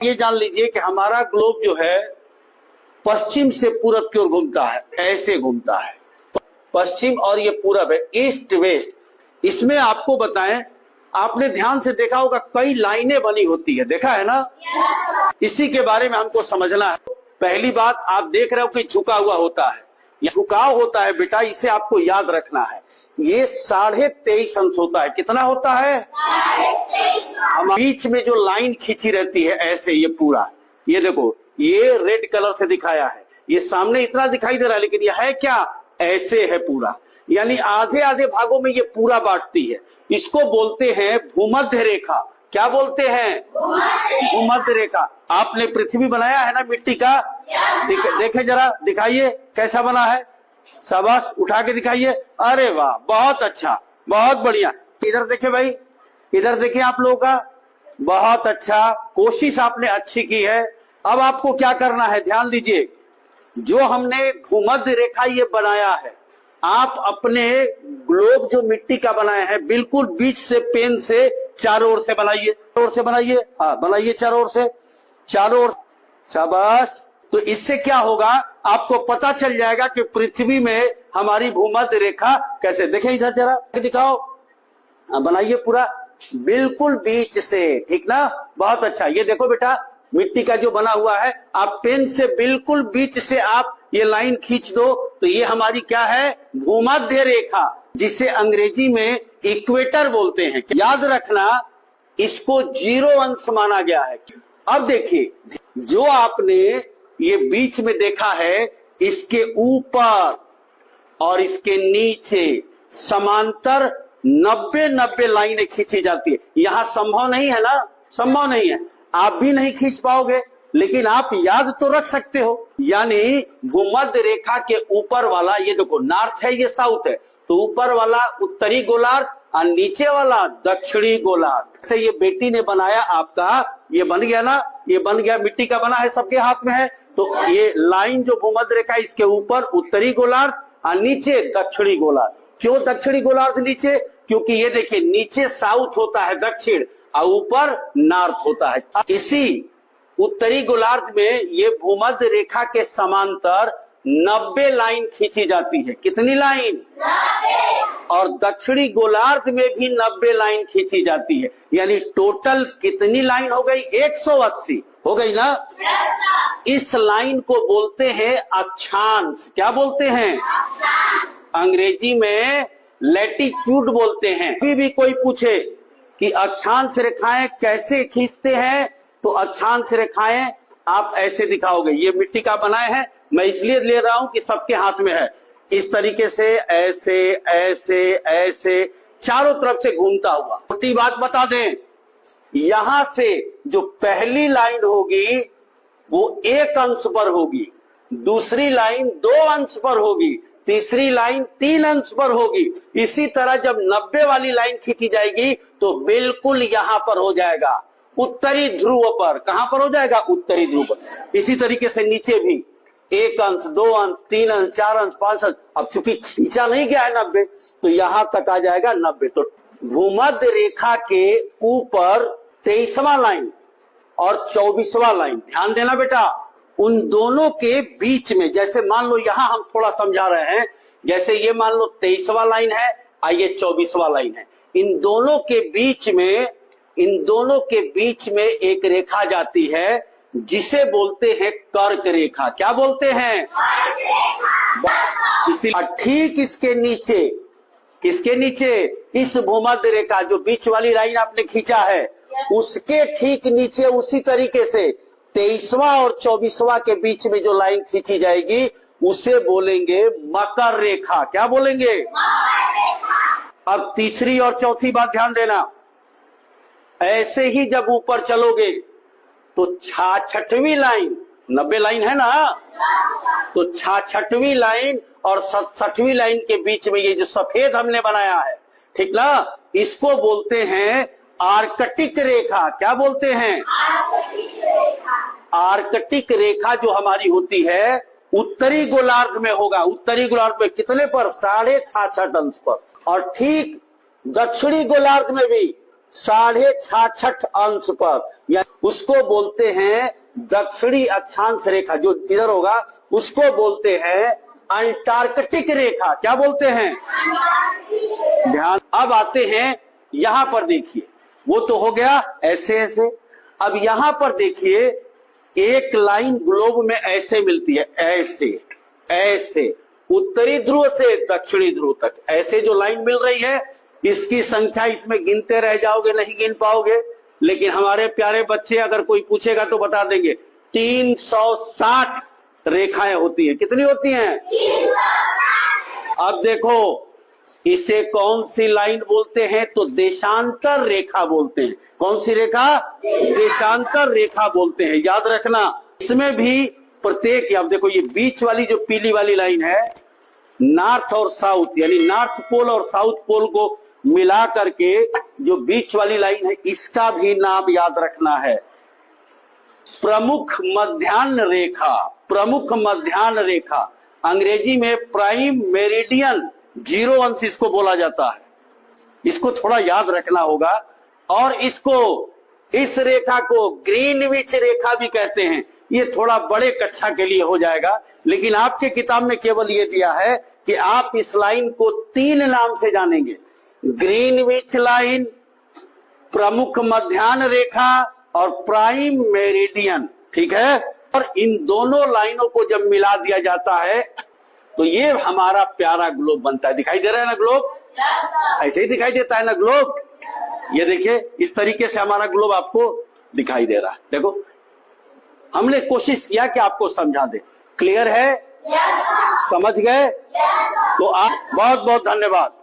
ये जान लीजिए कि हमारा ग्लोब जो है पश्चिम से पूरब की ओर घूमता है, ऐसे घूमता है। पश्चिम और ये पूरब है, ईस्ट वेस्ट। इसमें आपको बताएं, आपने ध्यान से देखा होगा कई लाइनें बनी होती है, देखा है ना? इसी के बारे में हमको समझना है। पहली बात, आप देख रहे हो कि झुका हुआ होता है, ये झुकाव होता है बेटा, इसे आपको याद रखना है। ये 23.5 अंश होता है। कितना होता है? हम बीच में जो लाइन खींची रहती है ऐसे, ये पूरा, ये देखो, ये रेड कलर से दिखाया है, ये सामने इतना दिखाई दे रहा है, लेकिन ये है क्या? ऐसे है पूरा, यानी आधे आधे भागों में ये पूरा बांटती है। इसको बोलते हैं भूमध्य रेखा। क्या बोलते हैं? भूमध्य रेखा। आपने पृथ्वी बनाया है ना मिट्टी का, देखे जरा, दिखाइए कैसा बना है। शाबाश, उठा के दिखाइए। अरे वाह, बहुत अच्छा, बहुत बढ़िया। इधर देखे भाई, इधर देखे आप लोगों का, बहुत अच्छा, कोशिश आपने अच्छी की है। अब आपको क्या करना है, ध्यान दीजिए। जो हमने भूमध्य रेखा ये बनाया है, आप अपने ग्लोब जो मिट्टी का बनाया है, बिल्कुल बीच से पेन से चारों ओर से बनाइए, ओर से बनाइए, हाँ बनाइए, चारों ओर से, चारों ओर। शाबाश। तो इससे क्या होगा, आपको पता चल जाएगा कि पृथ्वी में हमारी भूमध्य रेखा कैसे। देखें इधर जरा, दिखाओ, बनाइए पूरा बिल्कुल बीच से, ठीक ना? बहुत अच्छा। ये देखो बेटा, मिट्टी का जो बना हुआ है, आप पेन से बिल्कुल बीच से आप ये लाइन खींच दो, तो ये हमारी क्या है? भूमध्य रेखा, जिसे अंग्रेजी में इक्वेटर बोलते हैं। याद रखना, इसको 0 अंश माना गया है। अब देखिए, जो आपने ये बीच में देखा है, इसके ऊपर और इसके नीचे समांतर 90 लाइनें खींची जाती है। यहां संभव नहीं है ना, संभव नहीं है, आप भी नहीं खींच पाओगे, लेकिन आप याद तो रख सकते हो। यानी भूमध्य रेखा के ऊपर वाला, ये देखो नॉर्थ है, ये साउथ है, तो ऊपर वाला उत्तरी गोलार्ध और नीचे वाला दक्षिणी गोलार्ध से ये बेटी ने बनाया आपका, ये बन गया ना, ये बन गया, मिट्टी का बना है, सबके हाथ में है। तो ये लाइन जो भूमध्य रेखा, इसके ऊपर उत्तरी गोलार्ध और नीचे दक्षिणी गोलार्ध। क्यों दक्षिणी गोलार्ध नीचे? क्योंकि ये देखिए, नीचे साउथ होता है, दक्षिण, और ऊपर नॉर्थ होता है। इसी उत्तरी गोलार्ध में ये भूमध्य रेखा के समांतर 90 लाइन खींची जाती है। कितनी लाइन? 90। और दक्षिणी गोलार्ध में भी 90 लाइन खींची जाती है। यानी टोटल कितनी लाइन हो गई? 180 हो गई ना? इस लाइन को बोलते हैं अक्षांश। क्या बोलते हैं? अंग्रेजी में लैटिट्यूड बोलते हैं। अभी भी कोई पूछे कि अक्षांश रेखाएं कैसे खींचते हैं, तो अक्षांश रेखाएं आप ऐसे दिखाओगे। ये मिट्टी का बनाए हैं, मैं इसलिए ले रहा हूं कि सबके हाथ में है। इस तरीके से ऐसे ऐसे ऐसे चारों तरफ से घूमता हुआ। छोटी बात बता दें, यहां से जो पहली लाइन होगी वो 1 अंश पर होगी, दूसरी लाइन 2 अंश पर होगी, तीसरी लाइन 3 अंश पर होगी। इसी तरह जब 90 वाली लाइन खींची जाएगी तो बिल्कुल यहां पर हो जाएगा, उत्तरी ध्रुव पर। कहां पर हो जाएगा? उत्तरी ध्रुव पर। इसी तरीके से नीचे भी 1 अंश, 2 अंश, 3 अंश, 4 अंश, 5 अंश। अब चूंकि खींचा नहीं गया है 90, तो यहां तक आ जाएगा 90। तो भूमध्य रेखा के ऊपर 23वां लाइन और 24वां लाइन, ध्यान देना बेटा, उन दोनों के बीच में, जैसे मान लो यहां हम थोड़ा समझा रहे हैं, जैसे ये मान लो 23वां लाइन है और ये 24वां लाइन है, इन दोनों के बीच में, इन दोनों के बीच में एक रेखा जाती है जिसे बोलते हैं कर्क रेखा। क्या बोलते हैं? इसी ठीक इसके नीचे, किसके नीचे? इस भूमध्य रेखा जो बीच वाली लाइन आपने खींचा है, उसके ठीक नीचे उसी तरीके से 23वां और 24वां के बीच में जो लाइन खींची जाएगी उसे बोलेंगे मकर रेखा। क्या बोलेंगे? अब तीसरी और चौथी बात ध्यान देना, ऐसे ही जब ऊपर चलोगे तो 66वीं लाइन, 90 लाइन है ना, तो 66वीं लाइन और 67वीं लाइन के बीच में ये जो सफेद हमने बनाया है, ठीक ना, इसको बोलते हैं आर्कटिक रेखा। क्या बोलते हैं? आर्कटिक रेखा जो हमारी होती है उत्तरी गोलार्ध में होगा। उत्तरी गोलार्ध में कितने पर? 66.5 अंश पर। और ठीक दक्षिणी गोलार्ध में भी 66.5 अंश पर, या उसको बोलते हैं दक्षिणी अक्षांश रेखा। जो इधर होगा उसको बोलते हैं अंटार्कटिक रेखा। क्या बोलते हैं? ध्यान। अब आते हैं यहां पर, देखिए वो तो हो गया ऐसे ऐसे। अब यहां पर देखिए एक लाइन ग्लोब में ऐसे मिलती है, ऐसे ऐसे, उत्तरी ध्रुव से दक्षिणी ध्रुव तक ऐसे जो लाइन मिल रही है, इसकी संख्या इसमें गिनते रह जाओगे, नहीं गिन पाओगे। लेकिन हमारे प्यारे बच्चे अगर कोई पूछेगा तो बता देंगे 360 रेखाएं होती हैं। कितनी होती हैं? 360। अब देखो इसे कौन सी लाइन बोलते हैं? तो देशांतर रेखा बोलते हैं। कौन सी रेखा? देशांतर रेखा बोलते हैं। याद रखना, इसमें भी प्रत्येक, अब देखो ये बीच वाली जो पीली वाली लाइन है, नॉर्थ और साउथ, यानी नॉर्थ पोल और साउथ पोल को मिला करके जो बीच वाली लाइन है, इसका भी नाम याद रखना है प्रमुख मध्याह्न रेखा। प्रमुख मध्याह्न रेखा, अंग्रेजी में प्राइम मेरिडियन, 0 अंश इसको बोला जाता है। इसको थोड़ा याद रखना होगा। और इसको, इस रेखा को ग्रीनविच रेखा भी कहते हैं। ये थोड़ा बड़े कक्षा के लिए हो जाएगा, लेकिन आपके किताब में केवल ये दिया है कि आप इस लाइन को 3 नाम से जानेंगे, ग्रीनविच लाइन, प्रमुख मध्याह्न रेखा और प्राइम मेरिडियन। ठीक है? और इन दोनों लाइनों को जब मिला दिया जाता है तो ये हमारा प्यारा ग्लोब बनता है। दिखाई दे रहा है ना ग्लोब? ऐसे ही दिखाई देता है ना ग्लोब? ये देखिए इस तरीके से हमारा ग्लोब आपको दिखाई दे रहा है। देखो हमने कोशिश किया कि आपको समझा दे। क्लियर है? समझ गए? तो आप बहुत बहुत धन्यवाद।